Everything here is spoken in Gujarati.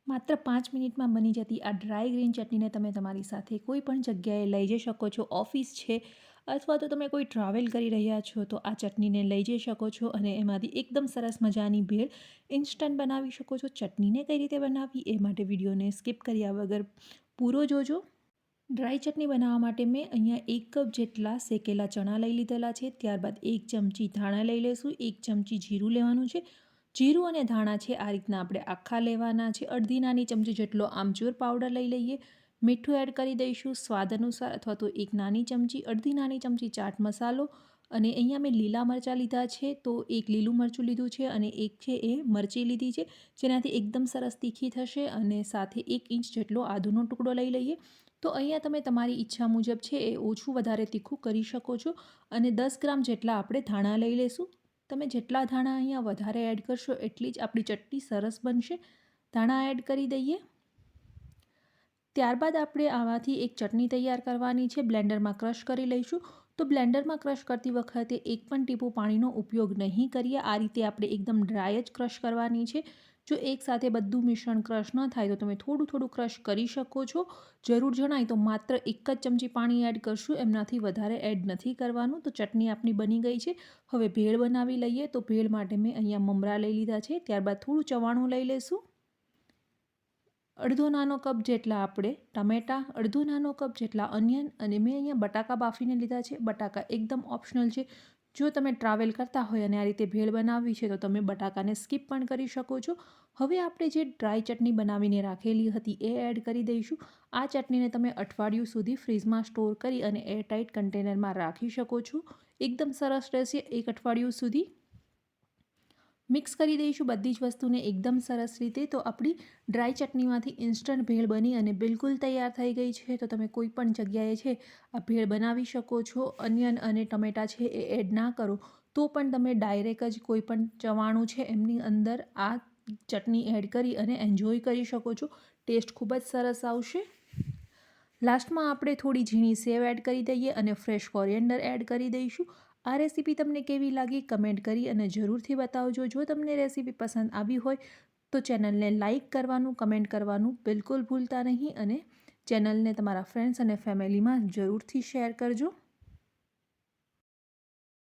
માત્ર 5 મિનિટમાં બની જતી આ ડ્રાય ગ્રીન ચટણીને તમે તમારી સાથે કોઈ પણ જગ્યાએ લઈ જઈ શકો છો. ઓફિસ છે અથવા તો તમે કોઈ ટ્રાવેલ કરી રહ્યા છો તો આ ચટણીને લઈ જઈ શકો છો અને એમાંથી એકદમ સરસ મજાની ભેળ ઇન્સ્ટન્ટ બનાવી શકો છો. ચટણીને કઈ રીતે બનાવવી એ માટે વિડીયોને સ્કીપ કર્યા વગર પૂરો જોજો. ડ્રાય ચટણી બનાવવા માટે મેં અહીંયા 1 કપ જેટલા શેકેલા ચણા લઈ લીધેલા છે. ત્યારબાદ 1 ચમચી ધાણા લઈ લઈશું, 1 ચમચી જીરું લેવાનું છે. જીરું અને ધાણા છે આ રીતના આપણે આખા લેવાના છે. અડધી નાની ચમચી જેટલો આમચૂર પાવડર લઈ લઈએ. મીઠું એડ કરી દઈશું સ્વાદ અનુસાર અથવા તો 1 નાની ચમચી, અડધી નાની ચમચી ચાટ મસાલો અને અહીંયા મેં લીલા મરચાં લીધા છે તો 1 લીલું મરચું લીધું છે અને 1 છે એ મરચી લીધી છે, જેનાથી એકદમ સરસ તીખી થશે. અને સાથે 1 ઇંચ જેટલો આદુનો ટુકડો લઈ લઈએ. તો અહીંયા તમે તમારી ઈચ્છા મુજબ છે એ ઓછું વધારે તીખું કરી શકો છો. અને 10 ગ્રામ જેટલા આપણે ધાણા લઈ લઈશું. તમે જેટલા ધાણા અહીંયા વધારે એડ કરશો એટલી જ આપણી ચટણી સરસ બનશે. ધાણા એડ કરી દઈએ. ત્યારબાદ આપણે આમાંથી એક ચટણી તૈયાર કરવાની છે. બ્લેન્ડરમાં ક્રશ કરી લઈશું. તો બ્લેન્ડરમાં ક્રશ કરતી વખતે એક પણ ટીપું પાણીનો ઉપયોગ નહીં કરીએ. આ રીતે આપણે એકદમ ડ્રાય જ ક્રશ કરવાની છે. જો એકસાથે બધું મિશ્રણ ક્રશ ન થાય તો તમે થોડું થોડું ક્રશ કરી શકો છો. જરૂર જણાય તો માત્ર 1 જ ચમચી પાણી એડ કરશું, એમનાથી વધારે એડ નથી કરવાનું. તો ચટણી આપણી બની ગઈ છે. હવે ભેળ બનાવી લઈએ. તો ભેળ માટે મેં અહીંયા મમરા લઈ લીધા છે. ત્યારબાદ થોડું ચવાણું લઈ લઈશું. અડધો નાનો કપ જેટલા આપણે ટમેટાં, અડધો નાનો કપ જેટલા અનિયન અને મેં અહીંયા બટાકા બાફીને લીધા છે. બટાકા એકદમ ઓપ્શનલ છે. જો તમે ટ્રાવેલ કરતા હોય અને આ રીતે ભેળ બનાવવી છે તો તમે બટાકાને સ્કીપ પણ કરી શકો છો. હવે આપણે જે ડ્રાય ચટણી બનાવીને રાખેલી હતી એ એડ કરી દઈશું. આ ચટણીને તમે અઠવાડિયું સુધી ફ્રીઝમાં સ્ટોર કરી અને એરટાઇટ કન્ટેનરમાં રાખી શકો છો. એકદમ સરસ રહેશે 1 અઠવાડિયું સુધી. મિક્સ કરી દઈશું બધી જ વસ્તુને એકદમ સરસ રીતે. તો આપણી ડ્રાય ચટણીમાંથી ઇન્સ્ટન્ટ ભેળ બની અને બિલકુલ તૈયાર થઈ ગઈ છે. તો તમે કોઈ પણ જગ્યાએ છે આ ભેળ બનાવી શકો છો. અનિયન અને ટમેટાં છે એ એડ ના કરો તો પણ તમે ડાયરેક્ટ જ કોઈ પણ ચવાણું છે એમની અંદર આ ચટણી એડ કરી અને એન્જોય કરી શકો છો. ટેસ્ટ ખૂબ જ સરસ આવશે. લાસ્ટમાં આપણે થોડી ઝીણી સેવ એડ કરી દઈએ અને ફ્રેશ કોરિએન્ડર એડ કરી દઈશું. આ રેસીપી તમને કેવી લાગી કમેન્ટ કરી અને જરૂરથી બતાવજો. જો તમને રેસીપી પસંદ આવી હોય તો ચેનલને લાઇક કરવાનું, કમેન્ટ કરવાનું બિલકુલ ભૂલતા નહીં અને ચેનલને તમારા ફ્રેન્ડ્સ અને ફેમિલીમાં જરૂરથી શેર કરજો.